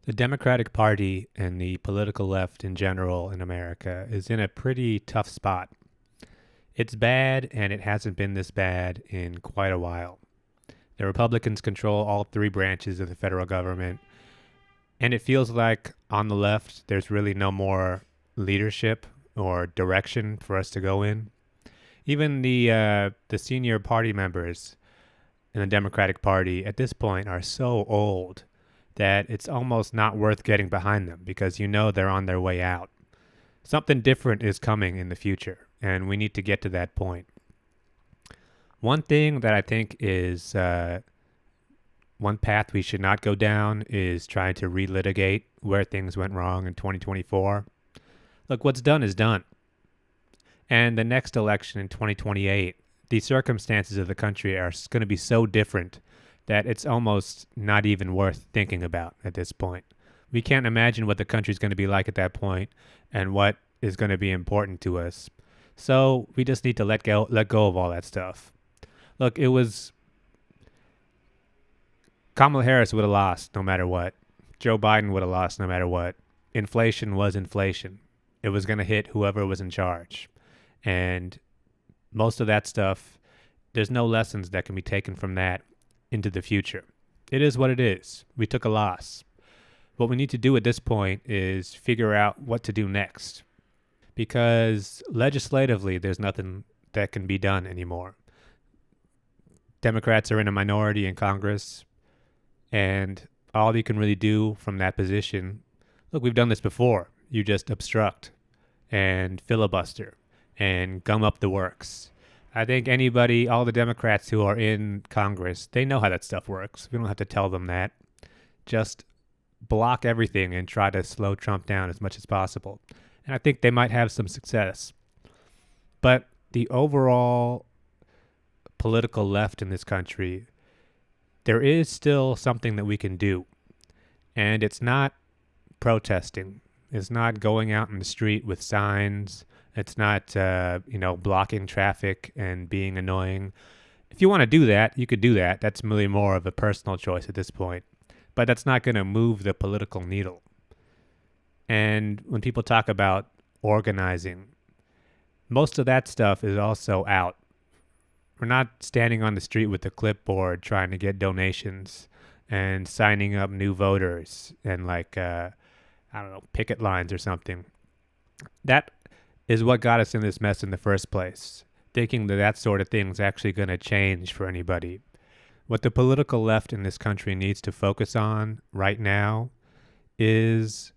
The Democratic Party and the political left in general in America is in a pretty tough spot. It's bad, and it hasn't been this bad in quite a while. The Republicans control all three branches of the federal government, and it feels like on the left there's really no more leadership or direction for us to go in. Even the senior party members in the Democratic Party at this point are so old that it's almost not worth getting behind them because you know they're on their way out. Something different is coming in the future, and we need to get to that point. One thing that I think is one path we should not go down is trying to relitigate where things went wrong in 2024. Look, what's done is done. And the next election in 2028, the circumstances of the country are going to be so different that it's almost not even worth thinking about at this point. We can't imagine what the country's going to be like at that point and what is going to be important to us. So we just need to let go of all that stuff. Look, it was Kamala Harris would have lost no matter what. Joe Biden would have lost no matter what. Inflation was inflation. It was going to hit whoever was in charge. And most of that stuff, there's no lessons that can be taken from that into the future. It is what it is. We took a loss. What we need to do at this point is figure out what to do next. Because legislatively, there's nothing that can be done anymore. Democrats are in a minority in Congress, and all you can really do from that position, look, we've done this before. You just obstruct and filibuster and gum up the works. I think all the Democrats who are in Congress, they know how that stuff works. We don't have to tell them that. Just block everything and try to slow Trump down as much as possible. And I think they might have some success. But the overall political left in this country, there is still something that we can do. And it's not protesting. It's not going out in the street with signs. It's not, blocking traffic and being annoying. If you want to do that, you could do that. That's really more of a personal choice at this point. But that's not going to move the political needle. And when people talk about organizing, most of that stuff is also out. We're not standing on the street with a clipboard trying to get donations and signing up new voters and picket lines or something. That is what got us in this mess in the first place, thinking that sort of thing is actually going to change for anybody. What the political left in this country needs to focus on right now is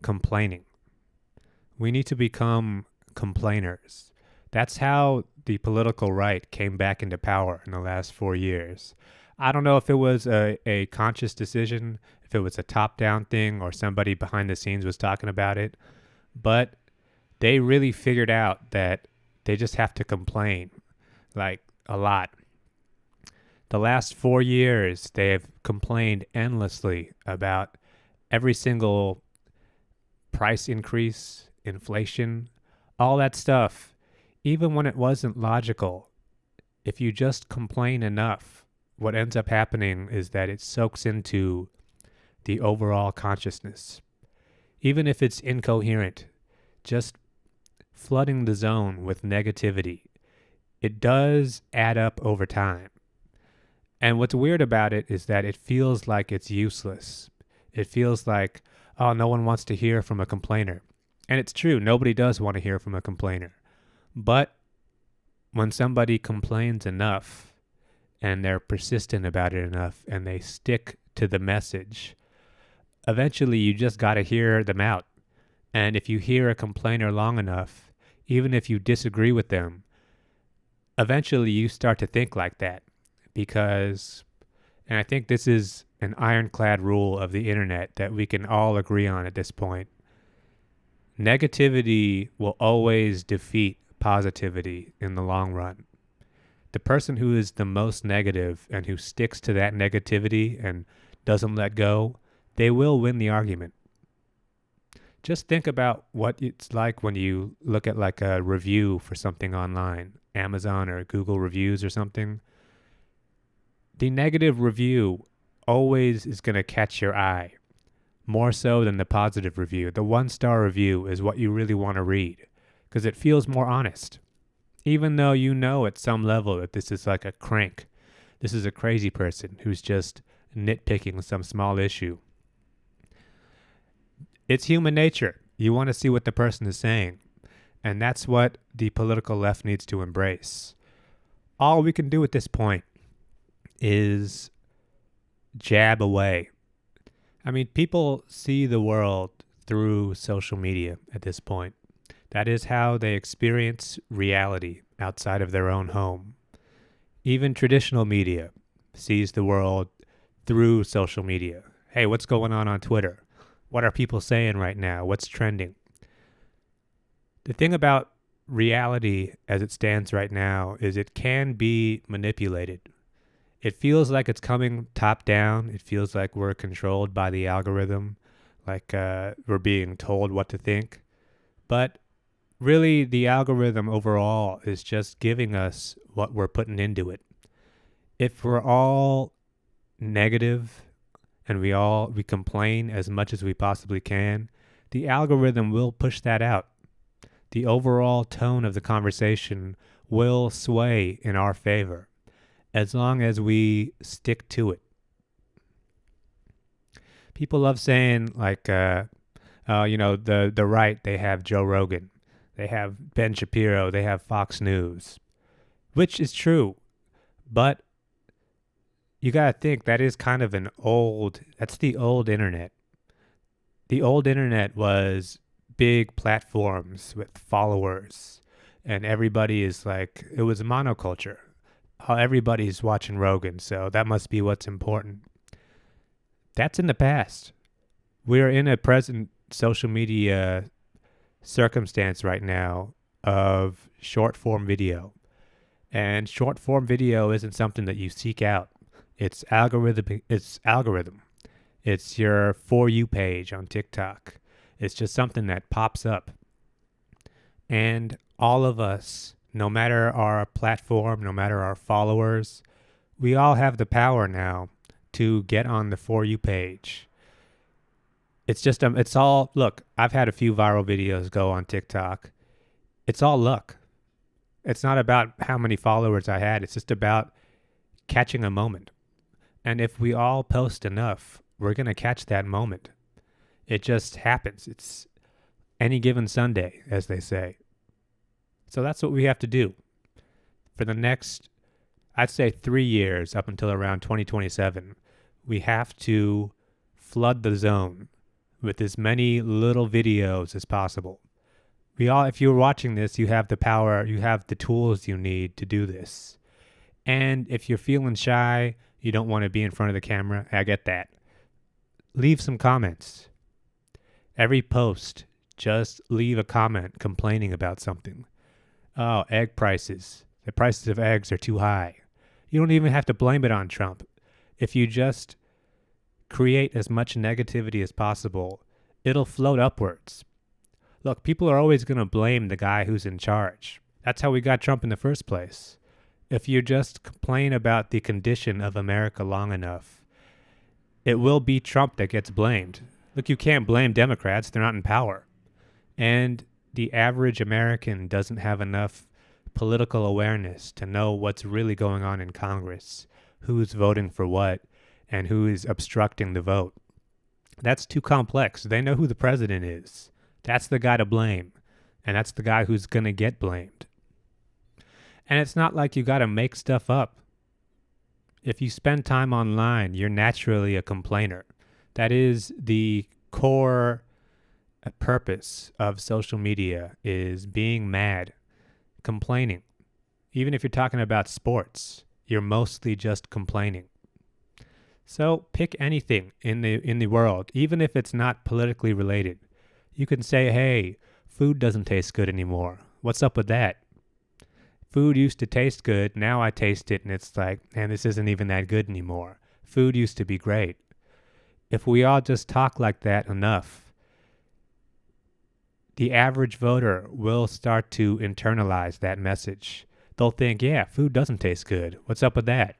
complaining. We need to become complainers. That's how the political right came back into power in the last 4 years. I don't know if it was a conscious decision, if it was a top-down thing or somebody behind the scenes was talking about it, but they really figured out that they just have to complain, like a lot. The last 4 years, they have complained endlessly about every single price increase, inflation, all that stuff. Even when it wasn't logical, if you just complain enough, what ends up happening is that it soaks into the overall consciousness. Even if it's incoherent, just flooding the zone with negativity, it does add up over time. And what's weird about it is that it feels like it's useless. It feels like, oh, no one wants to hear from a complainer. And it's true, nobody does want to hear from a complainer. But when somebody complains enough and they're persistent about it enough and they stick to the message, eventually you just got to hear them out. And if you hear a complainer long enough, even if you disagree with them, eventually you start to think like that. Because, and I think this is an ironclad rule of the internet that we can all agree on at this point, negativity will always defeat positivity in the long run. The person who is the most negative and who sticks to that negativity and doesn't let go, they will win the argument. Just think about what it's like when you look at like a review for something online, Amazon or Google reviews or something. The negative review always is going to catch your eye. more so than the positive review. The 1-star review is what you really want to read because it feels more honest. Even though you know at some level that this is like a crank, this is a crazy person who's just nitpicking some small issue. It's human nature. You want to see what the person is saying. And that's what the political left needs to embrace. All we can do at this point is jab away. I mean, people see the world through social media at this point. That is how they experience reality outside of their own home. Even traditional media sees the world through social media. Hey, what's going on Twitter? What are people saying right now? What's trending? The thing about reality as it stands right now is it can be manipulated. It feels like it's coming top down. It feels like we're controlled by the algorithm, like we're being told what to think. But really, the algorithm overall is just giving us what we're putting into it. If we're all negative and we complain as much as we possibly can, the algorithm will push that out. The overall tone of the conversation will sway in our favor as long as we stick to it. People love saying like, the right, they have Joe Rogan, they have Ben Shapiro, they have Fox News, which is true, but you got to think that is kind of that's the old internet. The old internet was big platforms with followers, and everybody is like, it was a monoculture. Everybody's watching Rogan, so that must be what's important. That's in the past. We're in a present social media circumstance right now of short form video. And short form video isn't something that you seek out. It's algorithm. It's your For You page on TikTok. It's just something that pops up. And all of us, no matter our platform, no matter our followers, we all have the power now to get on the For You page. It's just, look, I've had a few viral videos go on TikTok. It's all luck. It's not about how many followers I had. It's just about catching a moment. And if we all post enough, we're going to catch that moment. It just happens. It's any given Sunday, as they say. So that's what we have to do. For the next, I'd say 3 years, up until around 2027, we have to flood the zone with as many little videos as possible. If you're watching this, you have the power, you have the tools you need to do this. And if you're feeling shy, you don't want to be in front of the camera, I get that. Leave some comments. Every post, just leave a comment complaining about something. Oh, egg prices. The prices of eggs are too high. You don't even have to blame it on Trump. If you just create as much negativity as possible, it'll float upwards. Look, people are always going to blame the guy who's in charge. That's how we got Trump in the first place. If you just complain about the condition of America long enough, it will be Trump that gets blamed. Look, you can't blame Democrats. They're not in power. And the average American doesn't have enough political awareness to know what's really going on in Congress, who's voting for what, and who is obstructing the vote. That's too complex. They know who the president is. That's the guy to blame. And that's the guy who's going to get blamed. And it's not like you got to make stuff up. If you spend time online, you're naturally a complainer. That is the core purpose of social media, is being mad, complaining. Even if you're talking about sports, you're mostly just complaining. So pick anything in the world, even if it's not politically related. You can say, hey, food doesn't taste good anymore. What's up with that? Food used to taste good. Now I taste it and it's like, man, this isn't even that good anymore. Food used to be great. If we all just talk like that enough, the average voter will start to internalize that message. They'll think, yeah, food doesn't taste good. What's up with that?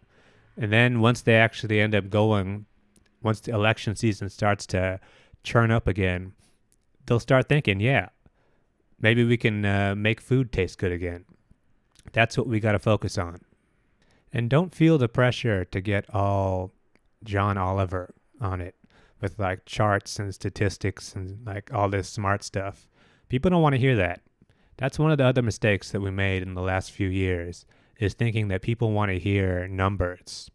And then once they actually end up going, once the election season starts to churn up again, they'll start thinking, yeah, maybe we can make food taste good again. That's what we got to focus on. And don't feel the pressure to get all John Oliver on it with like charts and statistics and like all this smart stuff. People don't want to hear that. That's one of the other mistakes that we made in the last few years, is thinking that people want to hear numbers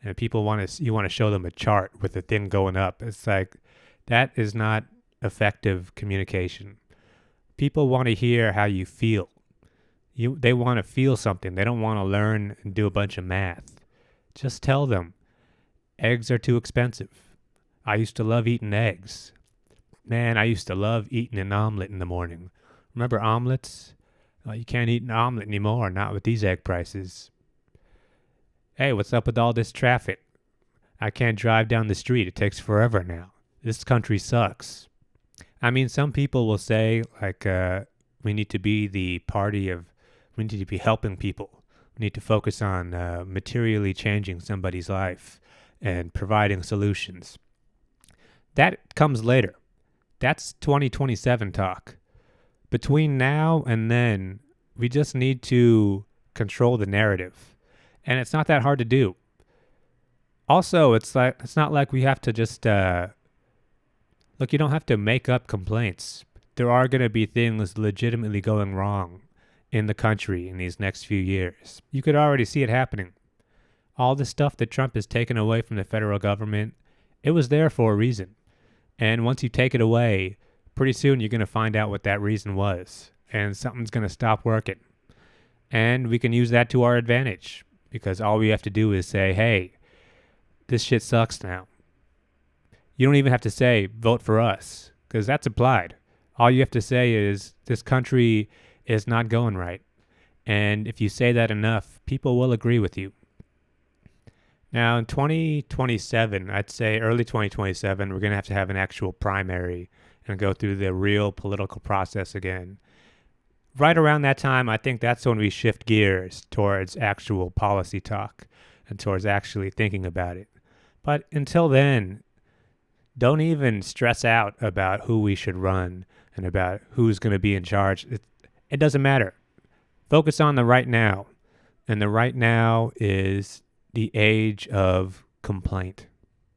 and you want to show them a chart with the thing going up. It's like, that is not effective communication. People want to hear how you feel. They want to feel something. They don't want to learn and do a bunch of math. Just tell them, eggs are too expensive. I used to love eating eggs. Man, I used to love eating an omelet in the morning. Remember omelets? You can't eat an omelet anymore, not with these egg prices. Hey, what's up with all this traffic? I can't drive down the street. It takes forever now. This country sucks. I mean, some people will say, like, we need to be we need to be helping people. We need to focus on materially changing somebody's life and providing solutions. That comes later. That's 2027 talk. Between now and then, we just need to control the narrative. And it's not that hard to do. Also, it's not like we have to just look, you don't have to make up complaints. There are going to be things legitimately going wrong in the country in these next few years. You could already see it happening. All the stuff that Trump has taken away from the federal government, it was there for a reason. And once you take it away, pretty soon you're going to find out what that reason was. And something's going to stop working. And we can use that to our advantage, because all we have to do is say, hey, this shit sucks now. You don't even have to say, vote for us, because that's implied. All you have to say is, this country is not going right. And if you say that enough, people will agree with you. Now, in 2027, I'd say early 2027, we're going to have an actual primary and go through the real political process again. Right around that time, I think that's when we shift gears towards actual policy talk and towards actually thinking about it. But until then, don't even stress out about who we should run and about who's going to be in charge. It doesn't matter. Focus on the right now. And the right now is the age of complaint.